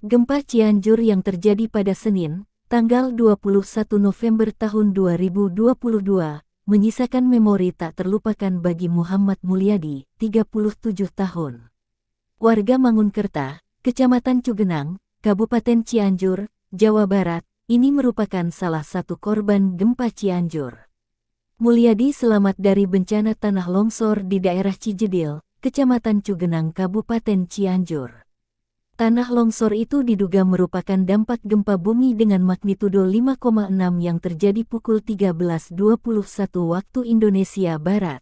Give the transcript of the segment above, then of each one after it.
Gempa Cianjur yang terjadi pada Senin, tanggal 21 November tahun 2022, menyisakan memori tak terlupakan bagi Muhammad Mulyadi, 37 tahun. Warga Mangunkerta, Kecamatan Cugenang, Kabupaten Cianjur, Jawa Barat, ini merupakan salah satu korban gempa Cianjur. Mulyadi selamat dari bencana tanah longsor di daerah Cijedil, Kecamatan Cugenang, Kabupaten Cianjur. Tanah longsor itu diduga merupakan dampak gempa bumi dengan magnitudo 5,6 yang terjadi pukul 13.21 waktu Indonesia Barat.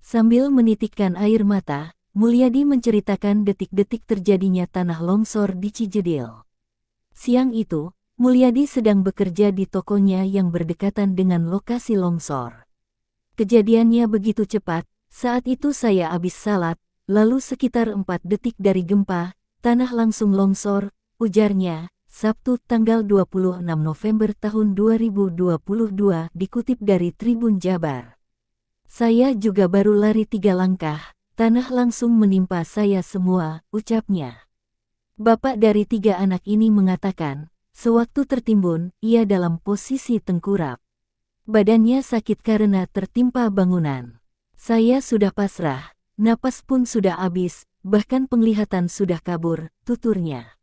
Sambil menitikkan air mata, Mulyadi menceritakan detik-detik terjadinya tanah longsor di Cijedil. Siang itu, Mulyadi sedang bekerja di tokonya yang berdekatan dengan lokasi longsor. Kejadiannya begitu cepat, saat itu saya habis salat, lalu sekitar 4 detik dari gempa, tanah langsung longsor, ujarnya, Sabtu tanggal 26 November tahun 2022 dikutip dari Tribun Jabar. Saya juga baru lari 3 langkah, tanah langsung menimpa saya semua, ucapnya. Bapak dari 3 anak ini mengatakan, sewaktu tertimbun, ia dalam posisi tengkurap. Badannya sakit karena tertimpa bangunan. Saya sudah pasrah, napas pun sudah habis, bahkan penglihatan sudah kabur, tuturnya.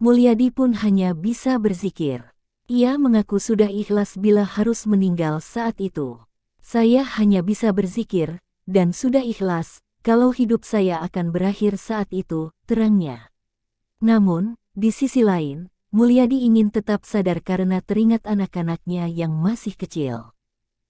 Mulyadi pun hanya bisa berzikir. Ia mengaku sudah ikhlas bila harus meninggal saat itu. Saya hanya bisa berzikir, dan sudah ikhlas, kalau hidup saya akan berakhir saat itu, terangnya. Namun, di sisi lain, Mulyadi ingin tetap sadar karena teringat anak-anaknya yang masih kecil.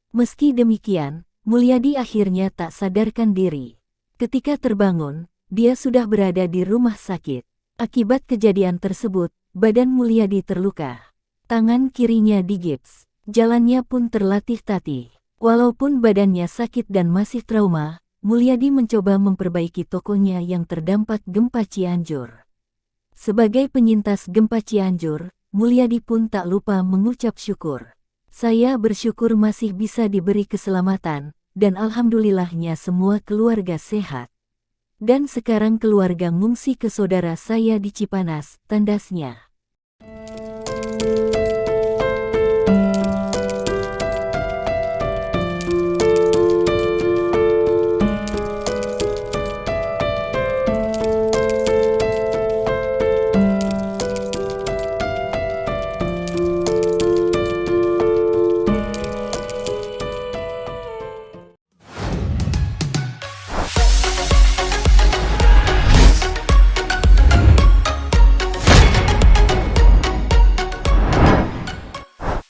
Meski demikian, Mulyadi akhirnya tak sadarkan diri. Ketika terbangun, dia sudah berada di rumah sakit. Akibat kejadian tersebut, badan Mulyadi terluka. Tangan kirinya digips, jalannya pun terlatih-tatih. Walaupun badannya sakit dan masih trauma, Mulyadi mencoba memperbaiki tokonya yang terdampak gempa Cianjur. Sebagai penyintas gempa Cianjur, Mulyadi pun tak lupa mengucap syukur. Saya bersyukur masih bisa diberi keselamatan, dan alhamdulillahnya semua keluarga sehat. Dan sekarang keluarga ngungsi ke saudara saya di Cipanas, tandasnya.